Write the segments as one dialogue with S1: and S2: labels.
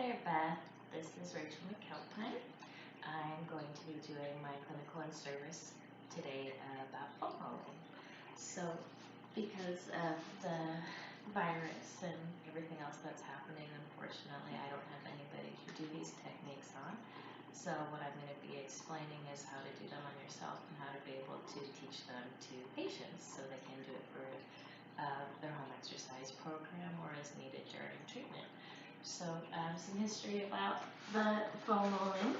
S1: there, Beth. This is Rachel McAlpine. I'm going to be doing my clinical in service today about foam rolling. So, because of the virus and everything else that's happening, unfortunately, I don't have anybody to do these techniques on. So, what I'm going to be explaining is how to do them on yourself and how to be able to teach them to patients so they can do it for their home exercise program or as needed during treatment. So some history about the foam rolling.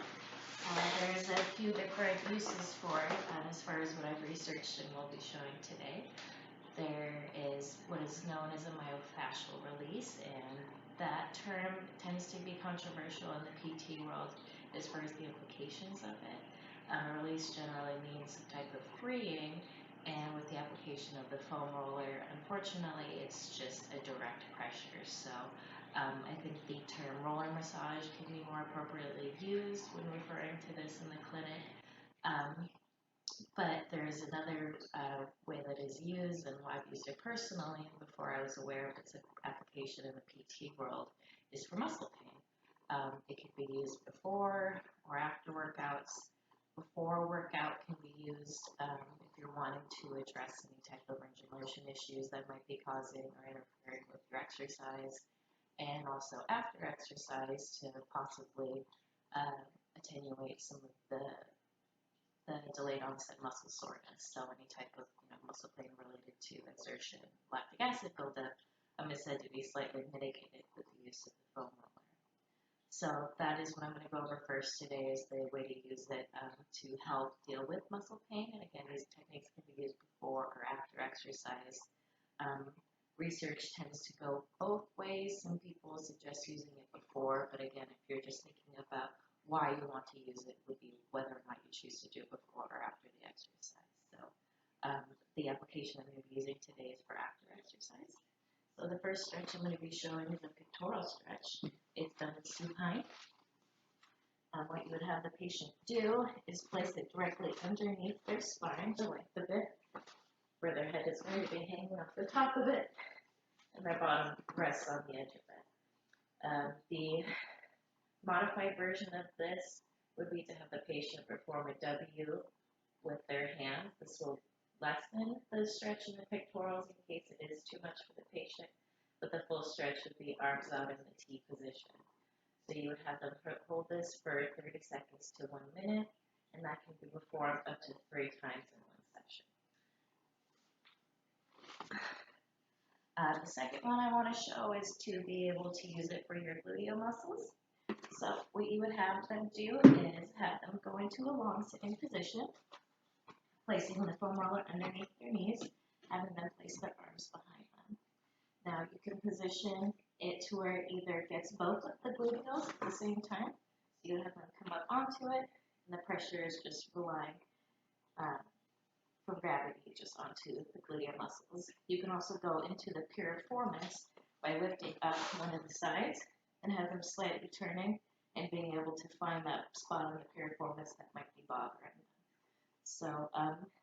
S1: There's a few different uses for it as far as what I've researched and will be showing today. There is what is known as a myofascial release, and that term tends to be controversial in the PT world as far as the implications of it. Release generally means some type of freeing, and with the application of the foam roller, unfortunately, it's just a direct pressure. So I think the term roller massage can be more appropriately used when referring to this in the clinic. But there is another way that is used, and I've used it personally before I was aware of its application in the PT world, is for muscle pain. It can be used before or after workouts. Before workout can be used if you're wanting to address any type of range of motion issues that might be causing or interfering with your exercise, and also after exercise to possibly attenuate some of the delayed onset muscle soreness. So any type of muscle pain related to exertion, lactic acid buildup is said to be slightly mitigated with the use of the foam roller. So that is what I'm going to go over first today, is the way to use it to help deal with muscle pain. And again, these techniques can be used before or after exercise. Research tends to go both ways. Some people suggest using it before, but again, if you're just thinking about why you want to use it, would be whether or not you choose to do it before or after the exercise. So the application I'm going to be using today is for after exercise. So the first stretch I'm going to be showing is a pectoral stretch. It's done in supine. What you would have the patient do is place it directly underneath their spine, the length of it, where their head is going to be hanging off the top of it, and their bottom rests on the edge of it. The modified version of this would be to have the patient perform a W with their hands. This will lessen the stretch in the pectorals in case it is too much for the patient, but the full stretch would be arms out in the T position. So you would have them hold this for 30 seconds to 1 minute, and that can be performed up to 3 times in one session. The second one I want to show is to be able to use it for your gluteal muscles. So what you would have them do is have them go into a long sitting position, placing the foam roller underneath their knees, having them place their arms behind them. Now you can position it to where it either gets both of the gluteals at the same time. So you have them come up onto it, and the pressure is just relying from gravity just onto the gluteal muscles. You can also go into the piriformis by lifting up one of the sides and have them slightly turning and being able to find that spot on the piriformis that might be bothering them. So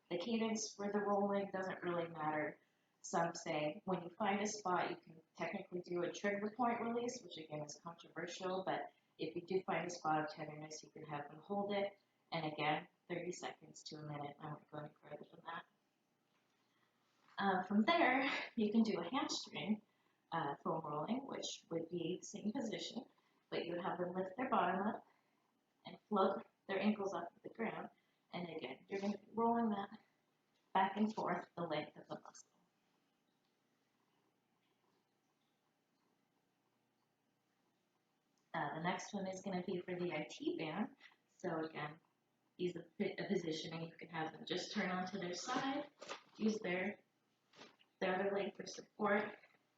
S1: the cadence for the rolling doesn't really matter. Some say when you find a spot, you can technically do a trigger point release, which again is controversial, but if you do find a spot of tenderness, you can have them hold it, and again, 30 seconds to a minute. I won't go any further than that. From there, you can do a hamstring foam rolling, which would be the same position, but you would have them lift their bottom up and float their ankles off of the ground, and again, you're going to be rolling that back and forth the length of the muscle. The next one is going to be for the IT band. So again, use a positioning. You can have them just turn onto their side, use their other leg for support,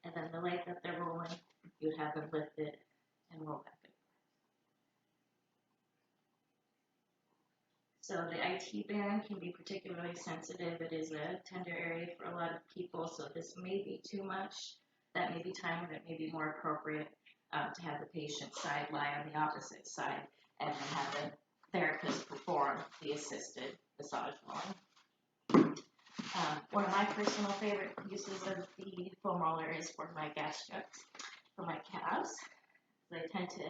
S1: and then the leg that they're rolling, you would have them lift it and roll back and forth. So the IT band can be particularly sensitive. It is a tender area for a lot of people, so this may be too much. That may be time when it may be more appropriate to have the patient side lie on the opposite side and then have the therapist perform the assisted massage rolling. One of my personal favorite uses of the foam roller is for my gastrocs, for my calves. I tend to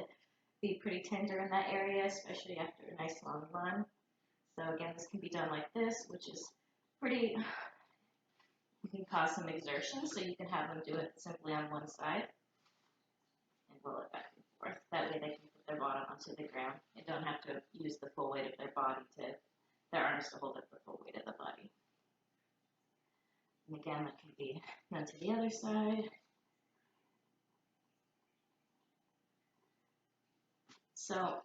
S1: be pretty tender in that area, especially after a nice long run. So again, this can be done like this, which is pretty, you can cause some exertion, so you can have them do it simply on one side and roll it back and forth. That way they can put their bottom onto the ground and don't have to use the full weight of their body their arms to hold up the full weight of the body. And again, that can be done to the other side. So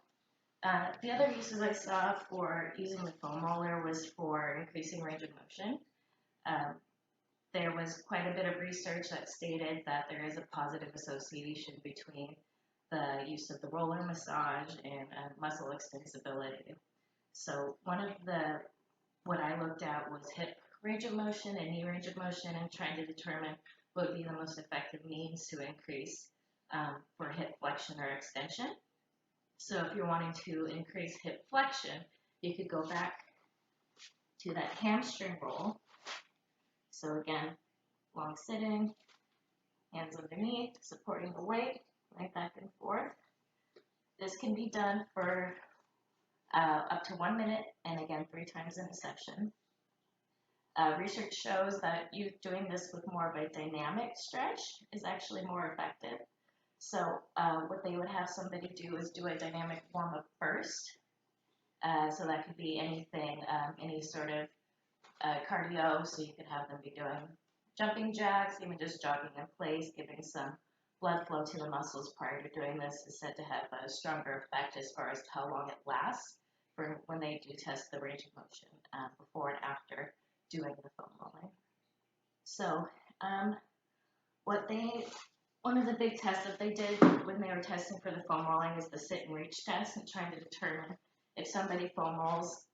S1: the other uses I saw for using the foam roller was for increasing range of motion. There was quite a bit of research that stated that there is a positive association between the use of the roller massage and muscle extensibility. So what I looked at was hip range of motion and knee range of motion, and trying to determine what would be the most effective means to increase for hip flexion or extension. So if you're wanting to increase hip flexion, you could go back to that hamstring roll. So again, long sitting, hands underneath, supporting the weight, right back and forth. This can be done for up to 1 minute, and again, 3 times in a session. Research shows that you doing this with more of a dynamic stretch is actually more effective. So what they would have somebody do is do a dynamic warm-up first. So that could be anything, any sort of cardio, so you could have them be doing jumping jacks, even just jogging in place, giving some blood flow to the muscles prior to doing this is said to have a stronger effect as far as how long it lasts for when they do test the range of motion before and after doing the foam rolling. So one of the big tests that they did when they were testing for the foam rolling is the sit and reach test, and trying to determine if somebody foam rolls,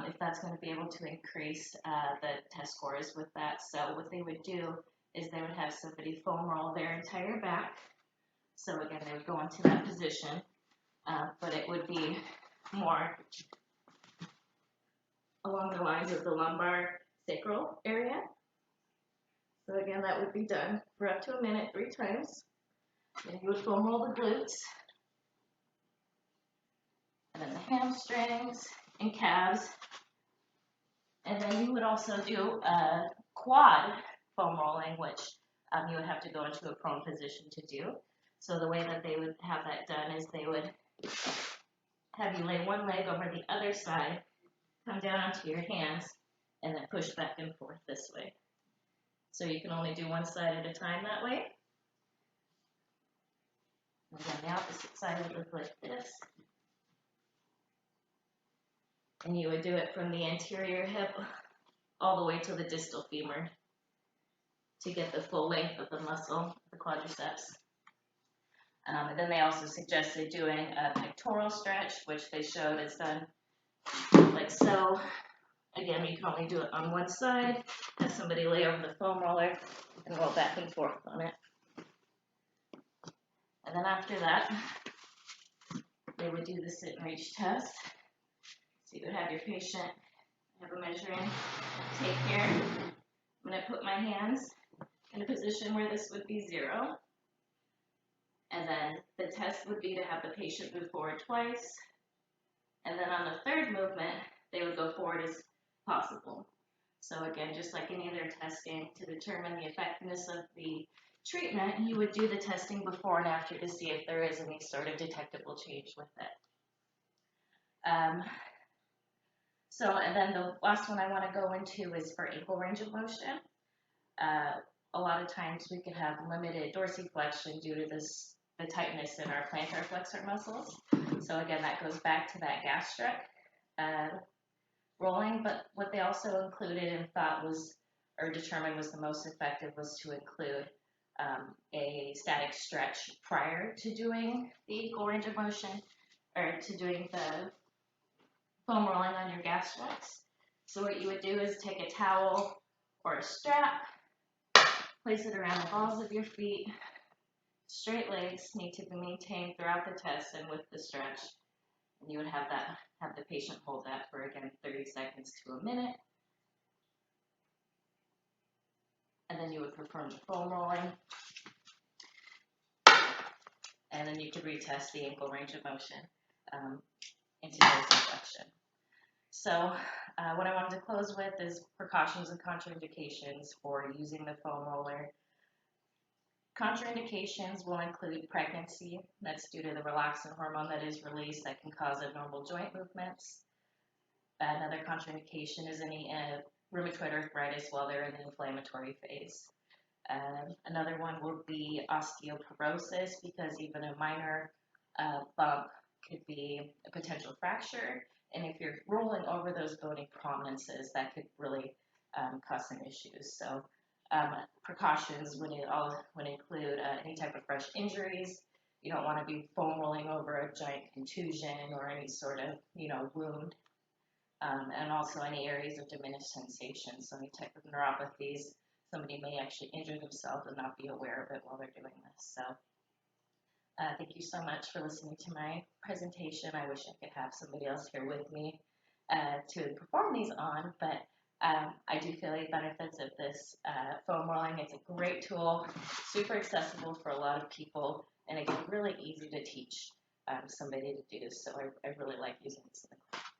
S1: if that's going to be able to increase the test scores with that. So what they would do is they would have somebody foam roll their entire back. So again, they would go into that position, but it would be more along the lines of the lumbar sacral area. So again, that would be done for up to 1 minute, 3 times. Then you would foam roll the glutes, and then the hamstrings and calves. And then you would also do a quad foam rolling, which you would have to go into a prone position to do. So the way that they would have that done is they would have you lay one leg over the other side, come down onto your hands, and then push back and forth this way. So you can only do one side at a time that way. And then the opposite side would look like this. And you would do it from the anterior hip all the way to the distal femur to get the full length of the muscle, the quadriceps. And then they also suggested doing a pectoral stretch, which they showed is done like so. Again, you can only do it on one side. Have somebody lay over the foam roller and roll back and forth on it. And then after that, they would do the sit and reach test. So you would have your patient have a measuring tape here. I'm going to put my hands in a position where this would be 0. And then the test would be to have the patient move forward twice. And then on the third movement, they would go forward as possible. So again, just like any other testing, to determine the effectiveness of the treatment, you would do the testing before and after to see if there is any sort of detectable change with it. And then the last one I want to go into is for ankle range of motion. A lot of times we could have limited dorsiflexion due to the tightness in our plantar flexor muscles. So again, that goes back to that gastric rolling, but what they also included and thought was, or determined was the most effective, was to include a static stretch prior to doing the ankle range of motion, or to doing the foam rolling on your gastrics. So what you would do is take a towel or a strap, place it around the balls of your feet. Straight legs need to be maintained throughout the test and with the stretch. And you would have the patient hold that for, again, 30 seconds to 1 minute. And then you would perform the foam rolling. and then you could retest the ankle range of motion in today's instruction. So what I wanted to close with is precautions and contraindications for using the foam roller. Contraindications will include pregnancy. That's due to the relaxin hormone that is released that can cause abnormal joint movements. Another contraindication is any rheumatoid arthritis while they're in the inflammatory phase. Another one will be osteoporosis, because even a minor bump could be a potential fracture. And if you're rolling over those bony prominences, that could really cause some issues. So precautions would include any type of fresh injuries. You don't want to be foam rolling over a giant contusion or any sort of, wound. And also any areas of diminished sensation. So any type of neuropathies, somebody may actually injure themselves and not be aware of it while they're doing this. So thank you so much for listening to my presentation. I wish I could have somebody else here with me to perform these on, but I do feel the benefits of this foam rolling. It's a great tool, super accessible for a lot of people, and it's really easy to teach somebody to do. So I really like using this in the class.